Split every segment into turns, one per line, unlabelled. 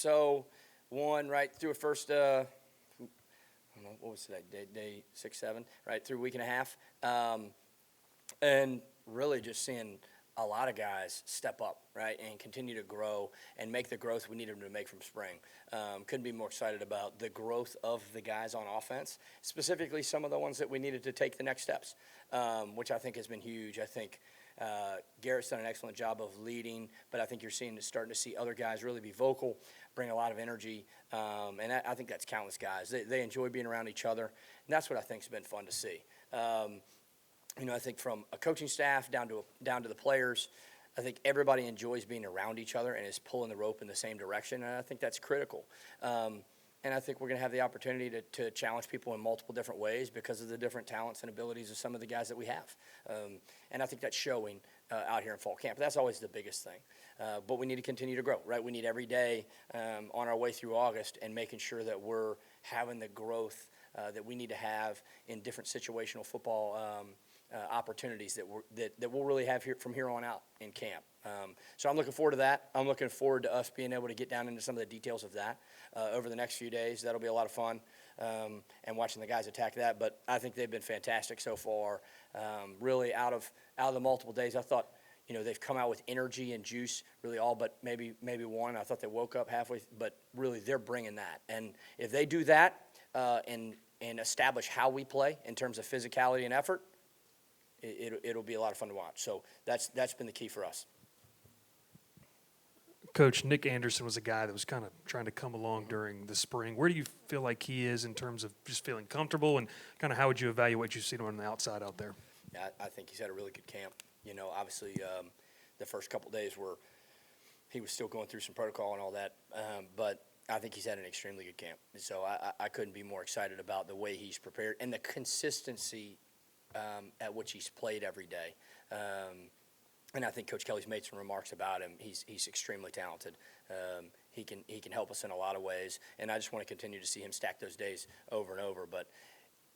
So, one right through a first, I don't know, what was it, day 6, 7, right through a week and a half. And really just seeing a lot of guys step up, right, and continue to grow and make the growth we needed them to make from spring. Couldn't be more excited about the growth of the guys on offense, specifically some of the ones that we needed to take the next steps, which I think has been huge. I think Garrett's done an excellent job of leading, but I think you're starting to see other guys really be vocal, bring a lot of energy, and I think that's countless guys. They enjoy being around each other, and that's what I think's been fun to see. I think from a coaching staff down to the players, I think everybody enjoys being around each other and is pulling the rope in the same direction, and I think that's critical. And I think we're going to have the opportunity to challenge people in multiple different ways because of the different talents and abilities of some of the guys that we have. And I think that's showing out here in fall camp. That's always the biggest thing. But we need to continue to grow, right? We need every day on our way through August and making sure that we're having the growth that we need to have in different situational football opportunities that we'll really have here from here on out in camp. So I'm looking forward to that. I'm looking forward to us being able to get down into some of the details of that over the next few days. That'll be a lot of fun, and watching the guys attack that. But I think they've been fantastic so far. Really out of the multiple days, I thought they've come out with energy and juice. Really all but maybe one. I thought they woke up halfway, but really they're bringing that. And if they do that and establish how we play in terms of physicality and effort, it'll be a lot of fun to watch. So that's been the key for us.
Coach, Nick Anderson was a guy that was kind of trying to come along during the spring. Where do you feel like he is in terms of just feeling comfortable, and kind of how would you evaluate what you've seen him on the outside out there?
Yeah, I think he's had a really good camp. Obviously the first couple days were he was still going through some protocol and all that, but I think he's had an extremely good camp. So I couldn't be more excited about the way he's prepared and the consistency at which he's played every day. And I think Coach Kelly's made some remarks about him. He's extremely talented. He can help us in a lot of ways, and I just want to continue to see him stack those days over and over. But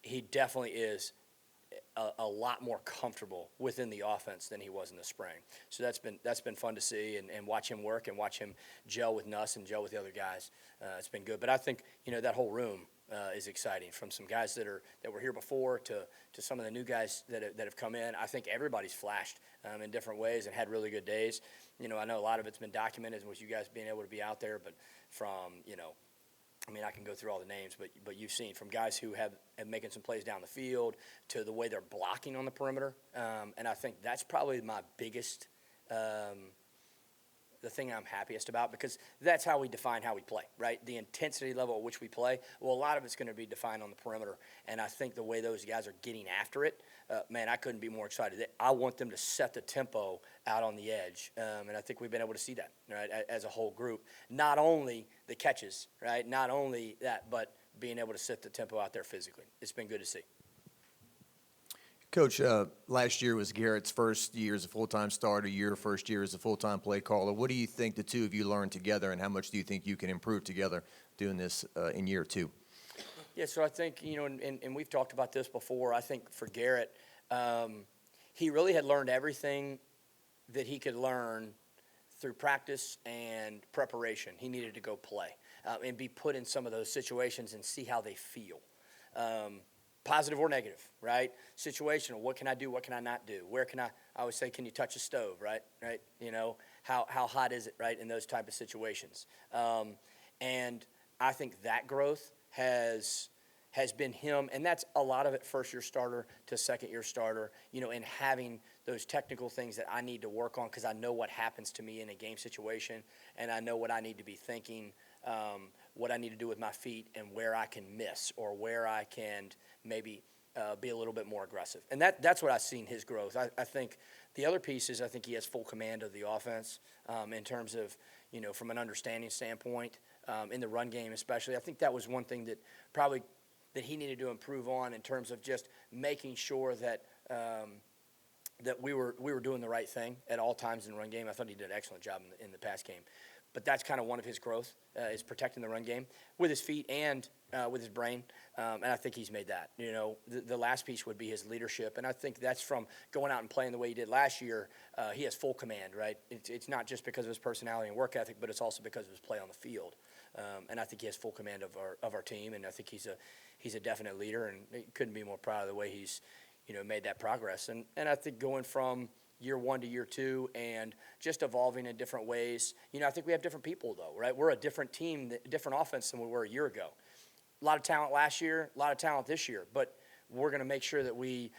he definitely is a lot more comfortable within the offense than he was in the spring. So that's been fun to see and watch him work and watch him gel with Nuss and gel with the other guys. It's been good. But I think that whole room is exciting, from some guys that were here before to some of the new guys that have come in. I think everybody's flashed in different ways and had really good days. I know a lot of it's been documented with you guys being able to be out there, but from I can go through all the names, but you've seen from guys who have making some plays down the field to the way they're blocking on the perimeter, and I think that's probably my biggest the thing I'm happiest about, because that's how we define how we play, right? The intensity level at which we play, well, a lot of it's going to be defined on the perimeter, and I think the way those guys are getting after it, man, I couldn't be more excited. I want them to set the tempo out on the edge, and I think we've been able to see that, right, as a whole group. Not only the catches, right, not only that, but being able to set the tempo out there physically. It's been good to see.
Coach, last year was Garrett's first year as a full-time starter, your first year as a full-time play caller. What do you think the two of you learned together, and how much do you think you can improve together doing this in year two?
Yeah, so I think, and we've talked about this before, I think for Garrett, he really had learned everything that he could learn through practice and preparation. He needed to go play and be put in some of those situations and see how they feel. Positive or negative, right? Situational. What can I do? What can I not do? Where can I always say, can you touch a stove, right? Right? How hot is it, right? In those type of situations. And I think that growth has been him, and that's a lot of it, first-year starter to second-year starter, and having those technical things that I need to work on, because I know what happens to me in a game situation, and I know what I need to be thinking, what I need to do with my feet, and where I can miss or where I can maybe be a little bit more aggressive. And that's what I've seen his growth. I think the other piece is I think he has full command of the offense in terms of, from an understanding standpoint, in the run game especially. I think that was one thing that probably that he needed to improve on in terms of just making sure that that we were doing the right thing at all times in the run game. I thought he did an excellent job in the pass game. But that's kind of one of his growth is protecting the run game with his feet and with his brain, and I think he's made that. The last piece would be his leadership, and I think that's from going out and playing the way he did last year. He has full command, right? It's not just because of his personality and work ethic, but it's also because of his play on the field. And I think he has full command of our team, and I think he's a definite leader, and couldn't be more proud of the way he's made that progress. And I think going from year one to year two and just evolving in different ways. I think we have different people, though, right? We're a different team, different offense than we were a year ago. A lot of talent last year, a lot of talent this year, but we're going to make sure that we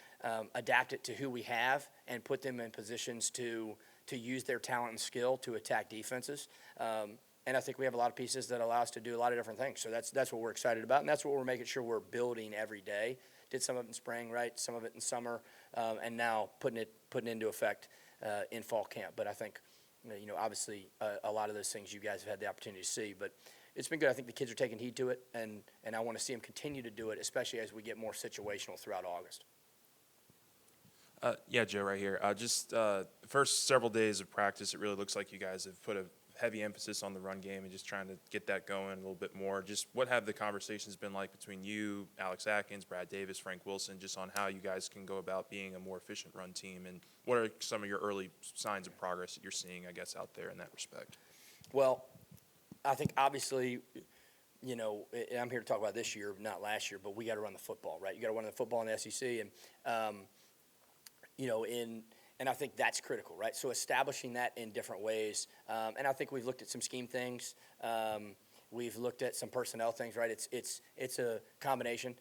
adapt it to who we have and put them in positions to use their talent and skill to attack defenses. And I think we have a lot of pieces that allow us to do a lot of different things. So that's what we're excited about, and that's what we're making sure we're building every day. Did some of it in spring, right? Some of it in summer, and now putting it into effect in fall camp. But I think, obviously, a lot of those things you guys have had the opportunity to see. But it's been good. I think the kids are taking heed to it, and I want to see them continue to do it, especially as we get more situational throughout August.
Yeah, Joe, right here. Just first several days of practice, it really looks like you guys have put a heavy emphasis on the run game and just trying to get that going a little bit more. Just what have the conversations been like between you, Alex Atkins, Brad Davis, Frank Wilson, just on how you guys can go about being a more efficient run team, and what are some of your early signs of progress that you're seeing, I guess, out there in that respect?
Well, I think obviously, I'm here to talk about this year, not last year, but we got to run the football, right? You got to run the football in the SEC, and and I think that's critical, right? So establishing that in different ways, and I think we've looked at some scheme things. We've looked at some personnel things, right? It's a combination.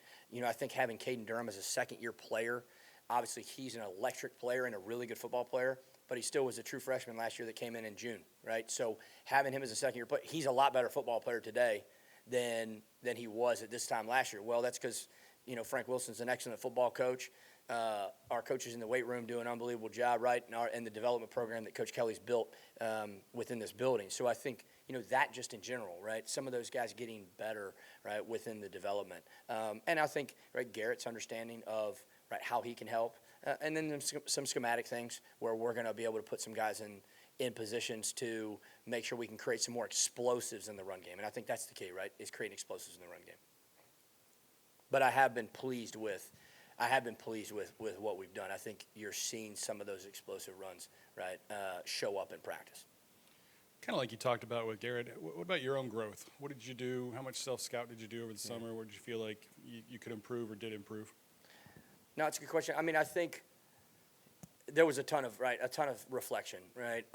I think having Caden Durham as a second-year player, obviously he's an electric player and a really good football player, but he still was a true freshman last year that came in June, right? So having him as a second-year player, he's a lot better football player today than he was at this time last year. Well, that's because, Frank Wilson's an excellent football coach. Our coaches in the weight room do an unbelievable job, right, and the development program that Coach Kelly's built within this building. So I think, that just in general, right, some of those guys getting better, right, within the development. And I think, right, Garrett's understanding of, right, how he can help. And then some schematic things where we're going to be able to put some guys in positions to make sure we can create some more explosives in the run game. And I think that's the key, right, is creating explosives in the run game. But I have been pleased with what we've done. I think you're seeing some of those explosive runs, right, show up in practice.
Kind of like you talked about with Garrett, what about your own growth? What did you do? How much self-scout did you do over the summer? Where did you feel like you could improve or did improve?
No, it's a good question. I mean, I think there was a ton of reflection, right,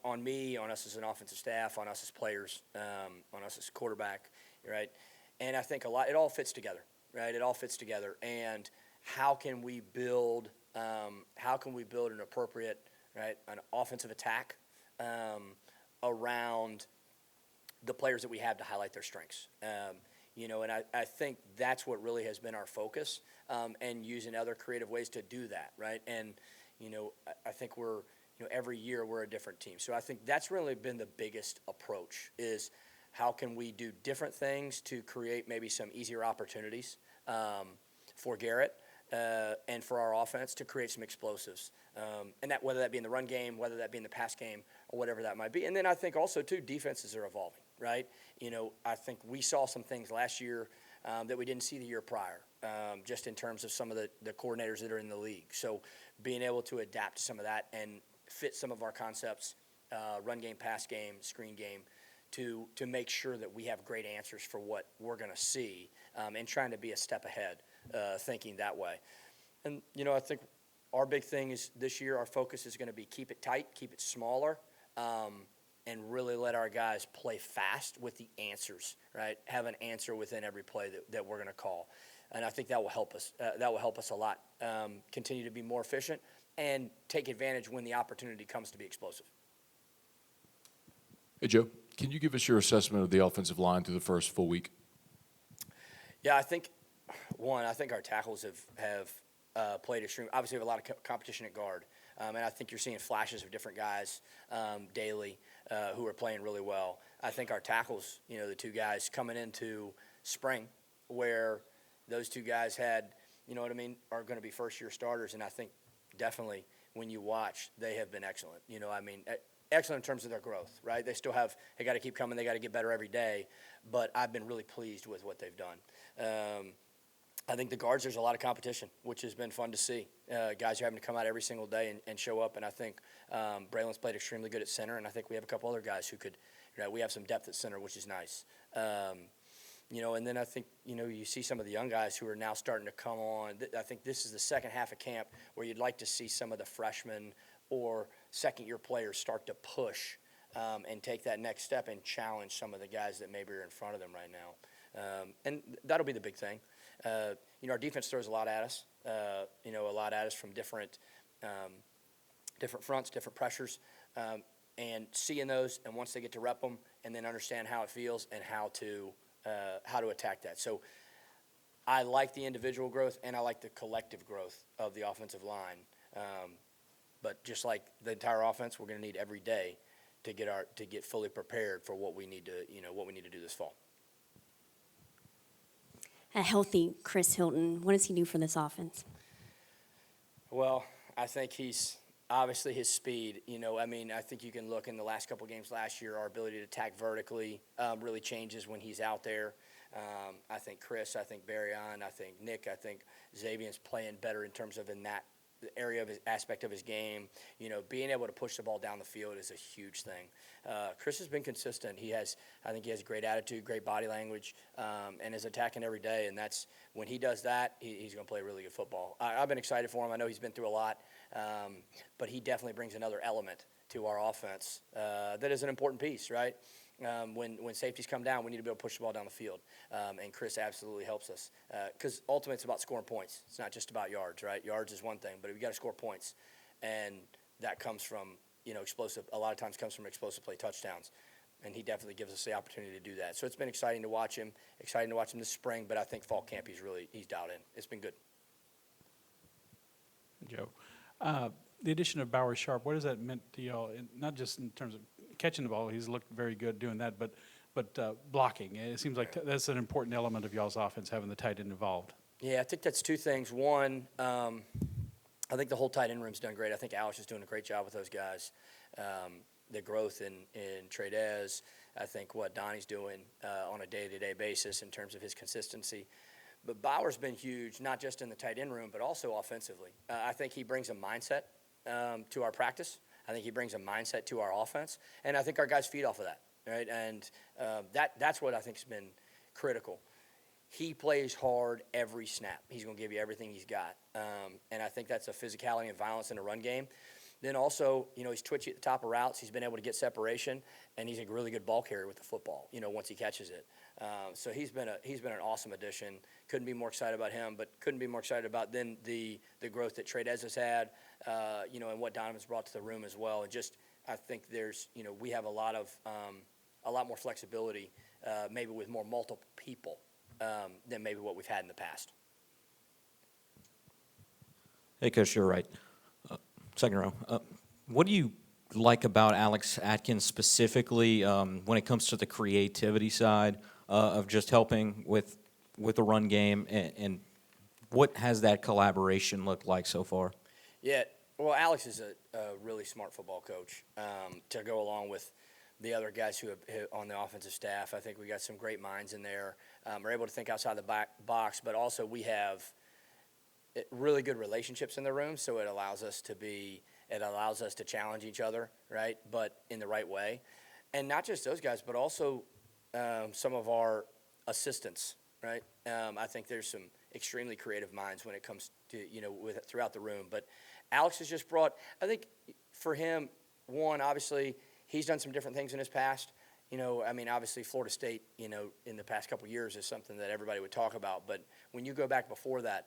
on me, on us as an offensive staff, on us as players, on us as quarterback, right? And I think it all fits together, right? It all fits together. And how can we build an appropriate, right, an offensive attack around the players that we have to highlight their strengths? And I think that's what really has been our focus, and using other creative ways to do that, right? And, I think we're, every year we're a different team. So I think that's really been the biggest approach is how can we do different things to create maybe some easier opportunities for Garrett and for our offense to create some explosives. And that whether that be in the run game, whether that be in the pass game, or whatever that might be. And then I think also, too, defenses are evolving, right? I think we saw some things last year that we didn't see the year prior, just in terms of some of the coordinators that are in the league. So being able to adapt to some of that and fit some of our concepts, run game, pass game, screen game, to make sure that we have great answers for what we're going to see, and trying to be a step ahead, thinking that way. And, I think our big thing is this year our focus is going to be keep it tight, keep it smaller, and really let our guys play fast with the answers, right? Have an answer within every play that we're going to call. And I think that will help us. That will help us a lot. Continue to be more efficient and take advantage when the opportunity comes to be explosive.
Hey, Joe, can you give us your assessment of the offensive line through the first full week?
Yeah, I think our tackles have played extreme. Obviously, we have a lot of competition at guard, and I think you're seeing flashes of different guys daily who are playing really well. I think our tackles, the two guys coming into spring, where those two guys had, are going to be first-year starters, and I think definitely when you watch, they have been excellent. Excellent in terms of their growth, right? They got to keep coming. They got to get better every day, but I've been really pleased with what they've done. I think the guards, there's a lot of competition, which has been fun to see. Guys are having to come out every single day and show up, and I think Braylon's played extremely good at center, and I think we have a couple other guys who could, we have some depth at center, which is nice. And then I think, you see some of the young guys who are now starting to come on. I think this is the second half of camp where you'd like to see some of the freshmen or second-year players start to push and take that next step and challenge some of the guys that maybe are in front of them right now. And that'll be the big thing. Our defense throws a lot at us, from different fronts, different pressures, and seeing those, and once they get to rep them, and then understand how it feels and how to attack that. So I like the individual growth, and I like the collective growth of the offensive line. But just like the entire offense, we're going to need every day to get fully prepared for what we need to do this fall.
A healthy Chris Hilton, what does he do for this offense?
Well, I think he's obviously his speed. I think you can look in the last couple games last year, our ability to attack vertically really changes when he's out there. I think Chris, I think Barryon, I think Nick, I think Xavier's playing better in terms of in that area of his aspect of his game. Being able to push the ball down the field is a huge thing. Chris has been consistent. I think he has great attitude, great body language, and is attacking every day. And that's when he does that, he's going to play really good football. I've been excited for him. I know he's been through a lot, but he definitely brings another element to our offense that is an important piece, right? When safeties come down, we need to be able to push the ball down the field, and Chris absolutely helps us because ultimately it's about scoring points. It's not just about yards, right? Yards is one thing, but we got to score points, and that comes from explosive. A lot of times comes from explosive play touchdowns, and he definitely gives us the opportunity to do that. So it's been exciting to watch him. Exciting to watch him this spring, but I think fall camp he's dialed in. It's been good.
Joe, the addition of Bauer Sharp, what has that meant to y'all? Not just in terms of catching the ball, he's looked very good doing that, but blocking. It seems like that's an important element of y'all's offense, having the tight end involved.
Yeah, I think that's two things. One, I think the whole tight end room's done great. I think Alex is doing a great job with those guys. The growth in Trey'Dez, I think what Donnie's doing on a day-to-day basis in terms of his consistency. But Bauer's been huge, not just in the tight end room, but also offensively. I think he brings a mindset to our practice. I think he brings a mindset to our offense, and I think our guys feed off of that, right? And that's what I think has been critical. He plays hard every snap. He's going to give you everything he's got, and I think that's a physicality and violence in a run game. Then also, he's twitchy at the top of routes. He's been able to get separation, and he's a really good ball carrier with the football, once he catches it. So he's been an awesome addition. Couldn't be more excited about him, but couldn't be more excited about then the growth that Trey'Dez has had, and what Donovan's brought to the room as well. And just I think there's we have a lot more flexibility, maybe with more multiple people than maybe what we've had in the past.
Hey, Coach, you're right. Second row. What do you like about Alex Atkins specifically when it comes to the creativity side of just helping with the run game, and what has that collaboration looked like so far?
Yeah, well, Alex is a really smart football coach to go along with the other guys who have on the offensive staff. I think we got some great minds in there. We're able to think outside the box, but also we have really good relationships in the room, so it allows us to challenge each other, right? But in the right way, and not just those guys, but also some of our assistants, right? I think there's some extremely creative minds when it comes to throughout the room. But Alex has just brought. I think for him, one, obviously he's done some different things in his past. Obviously Florida State, in the past couple of years is something that everybody would talk about. But when you go back before that.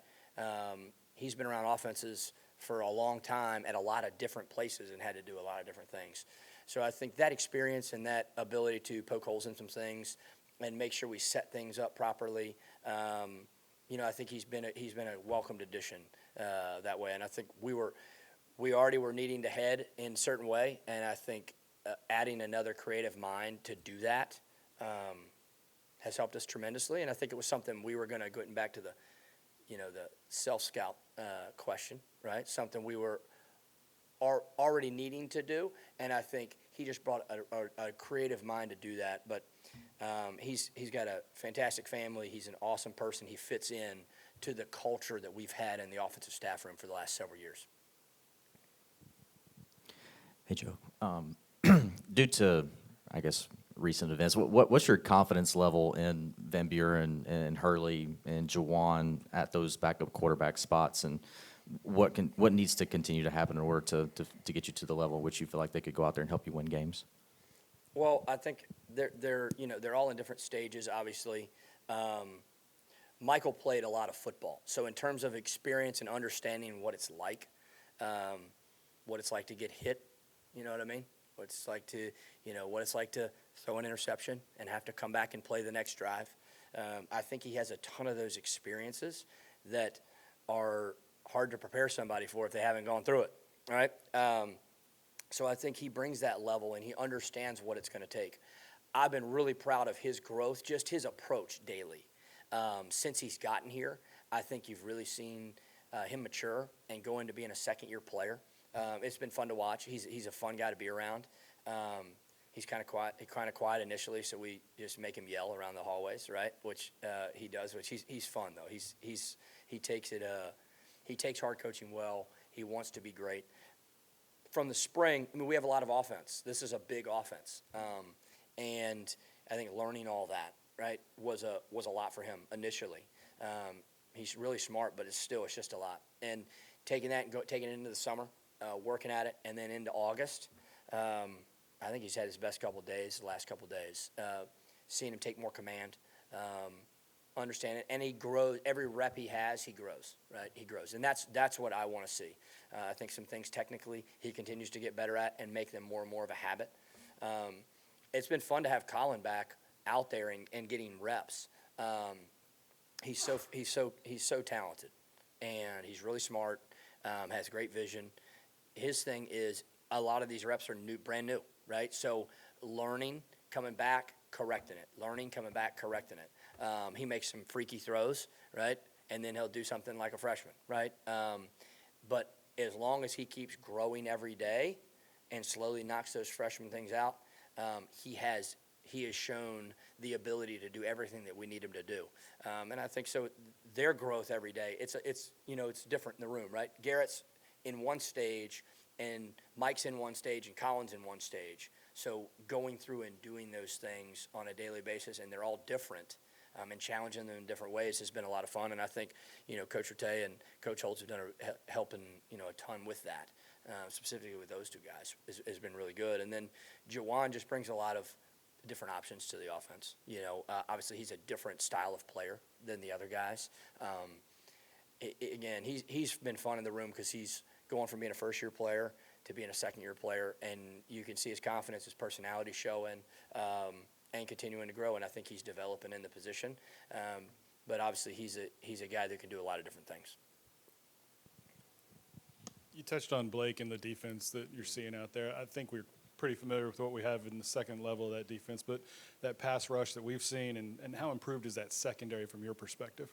He's been around offenses for a long time at a lot of different places and had to do a lot of different things. So I think that experience and that ability to poke holes in some things and make sure we set things up properly, I think he's been a welcomed addition that way. And I think we already were needing to head in a certain way, and I think adding another creative mind to do that has helped us tremendously. And I think it was something we were going to, getting back to the self-scout question, right? Something we were already needing to do, and I think he just brought a creative mind to do that. But he's got a fantastic family. He's an awesome person. He fits in to the culture that we've had in the offensive staff room for the last several years.
Hey, Joe. Due to, I guess,
recent events. What's your confidence level in Van Buren and Hurley and Jawan at those backup quarterback spots, and what needs to continue to happen in order to get you to the level which you feel like they could go out there and help you win games?
Well, I think they're all in different stages, obviously. Michael played a lot of football, so in terms of experience and understanding what it's like to get hit, you know what I mean? What it's like to throw an interception and have to come back and play the next drive. I think he has a ton of those experiences that are hard to prepare somebody for if they haven't gone through it, right? So I think he brings that level, and he understands what it's going to take. I've been really proud of his growth, just his approach daily. Since he's gotten here, I think you've really seen him mature and go into being a second-year player. It's been fun to watch. He's a fun guy to be around. He's kind of quiet initially, so we just make him yell around the hallways, right? Which he does. Which he's fun though. He takes hard coaching well. He wants to be great. From the spring, I mean, we have a lot of offense. This is a big offense, and I think learning all that, right, was a lot for him initially. He's really smart, but it's just a lot. And taking it into the summer, working at it, and then into August, I think he's had his best the last couple days. Seeing him take more command, understand it, and he grows. Every rep he has, he grows, right? He grows, and that's what I want to see. I think some things technically he continues to get better at and make them more and more of a habit. It's been fun to have Colin back out there and getting reps. He's so talented, and he's really smart. Has great vision. His thing is a lot of these reps are brand new, right? So learning, coming back, correcting it. Learning, coming back, correcting it. He makes some freaky throws, right? And then he'll do something like a freshman, right? But as long as he keeps growing every day and slowly knocks those freshman things out, he has shown the ability to do everything that we need him to do. And I think so their growth every day, it's different in the room, right? Garrett's in one stage, and Mike's in one stage, and Colin's in one stage. So going through and doing those things on a daily basis, and they're all different, and challenging them in different ways has been a lot of fun. And I think, Coach Rattay and Coach Holtz have done helping, a ton with that, specifically with those two guys, has been really good. And then Jawan just brings a lot of different options to the offense. Obviously he's a different style of player than the other guys. Again, he's been fun in the room because he's going from being a first-year player to being a second-year player, and you can see his confidence, his personality showing, and continuing to grow. And I think he's developing in the position. But obviously, he's a guy that can do a lot of different things.
You touched on Blake and the defense that you're seeing out there. I think we're pretty familiar with what we have in the second level of that defense, but that pass rush that we've seen, and how improved is that secondary from your perspective?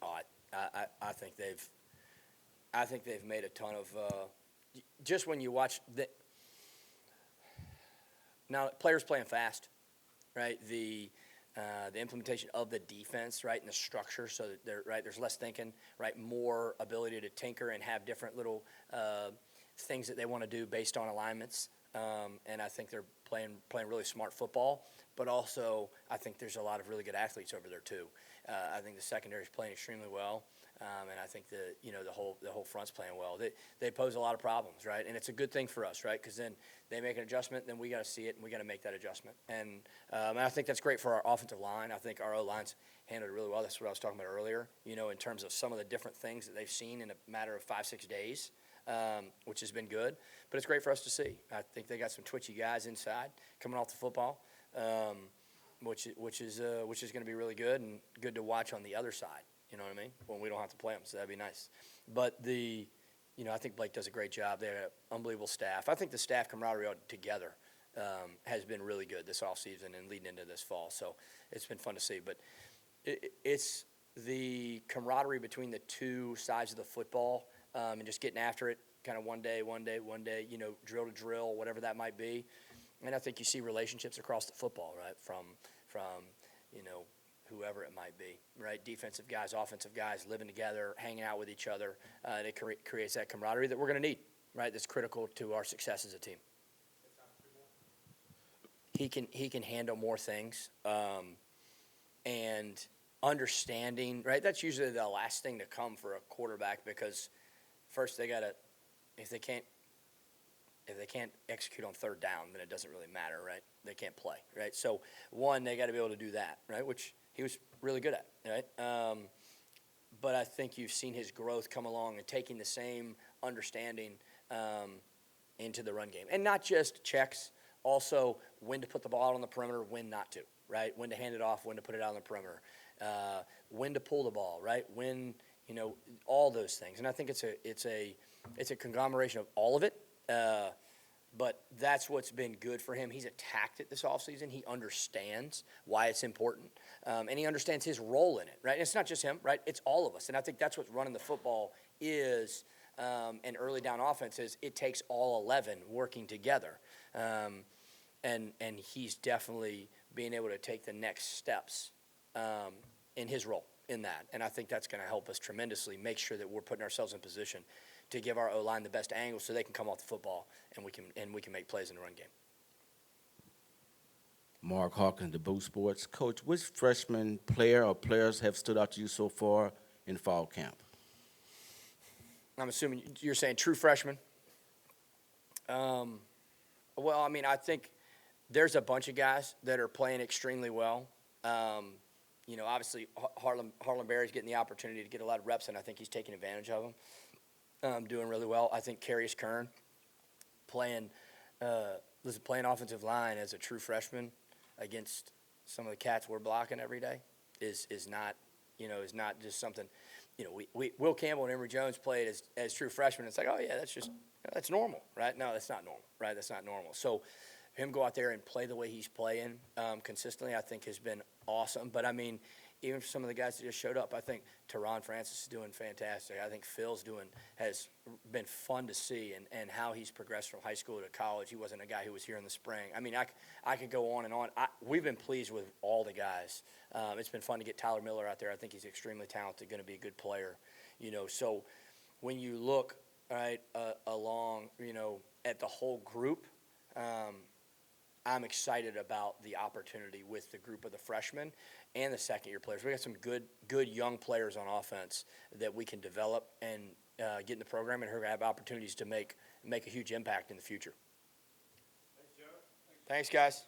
Oh, I think they've made a ton of just when you watch now players playing fast, right? The implementation of the defense, right, and the structure, so that there's less thinking, right, more ability to tinker and have different little things that they want to do based on alignments. And I think they're playing really smart football, but also I think there's a lot of really good athletes over there too. I think the secondary is playing extremely well, and I think the whole front's playing well. They pose a lot of problems, right? And it's a good thing for us, right? Because then they make an adjustment, then we got to see it, and we got to make that adjustment. And I think that's great for our offensive line. I think our O-line's handled it really well. That's what I was talking about earlier. In terms of some of the different things that they've seen in a matter of 5-6 days. Which has been good, but it's great for us to see. I think they got some twitchy guys inside coming off the football, which is going to be really good and good to watch on the other side. You know what I mean? When we don't have to play them, so that'd be nice. But I think Blake does a great job. They have an unbelievable staff. I think the staff camaraderie together has been really good this offseason and leading into this fall. So it's been fun to see. But it's the camaraderie between the two sides of the football. And just getting after it, kind of one day, drill to drill, whatever that might be. And I think you see relationships across the football, right, from whoever it might be, right? Defensive guys, offensive guys living together, hanging out with each other. And it creates that camaraderie that we're going to need, right, that's critical to our success as a team. he can handle more things, and understanding, right? That's usually the last thing to come for a quarterback, because first they gotta, if they can't execute on third down, then it doesn't really matter, right? They can't play, right? So one, they got to be able to do that, right? Which he was really good at, right? But I think you've seen his growth come along and taking the same understanding into the run game, and not just checks, also when to put the ball out on the perimeter, when not to, right? When to hand it off, when to put it out on the perimeter, when to pull the ball, right? When, all those things. And I think it's a conglomeration of all of it. But that's what's been good for him. He's attacked it this offseason. He understands why it's important, and he understands his role in it, right? And it's not just him, right? It's all of us. And I think that's what running the football is, and early down offense is. It takes all 11 working together, and he's definitely being able to take the next steps in his role in that. And I think that's going to help us tremendously make sure that we're putting ourselves in position to give our O-line the best angle so they can come off the football and we can make plays in the run game.
Mark Hawkins, the Boo Sports. Coach, which freshman player or players have stood out to you so far in fall camp?
I'm assuming you're saying true freshman. Well, I mean, I think there's a bunch of guys that are playing extremely well. Obviously, Harlan Berry's getting the opportunity to get a lot of reps, and I think he's taking advantage of them. Doing really well. I think Carius Kern playing offensive line as a true freshman against some of the cats we're blocking every day is not just something. Will Campbell and Emory Jones played as true freshmen. It's like, oh yeah, that's normal, right? No, that's not normal, right? That's not normal. So him go out there and play the way he's playing consistently, I think has been awesome. But I mean, even for some of the guys that just showed up, I think Teron Francis is doing fantastic. I think Phil's has been fun to see, and how he's progressed from high school to college. He wasn't a guy who was here in the spring. I mean, I could go on and on. We've been pleased with all the guys. It's been fun to get Tyler Miller out there. I think he's extremely talented, going to be a good player. So when you look along, at the whole group, I'm excited about the opportunity with the group of the freshmen and the second-year players. We got some good young players on offense that we can develop and get in the program, and have opportunities to make a huge impact in the future. Thanks, Joe. Thanks, guys.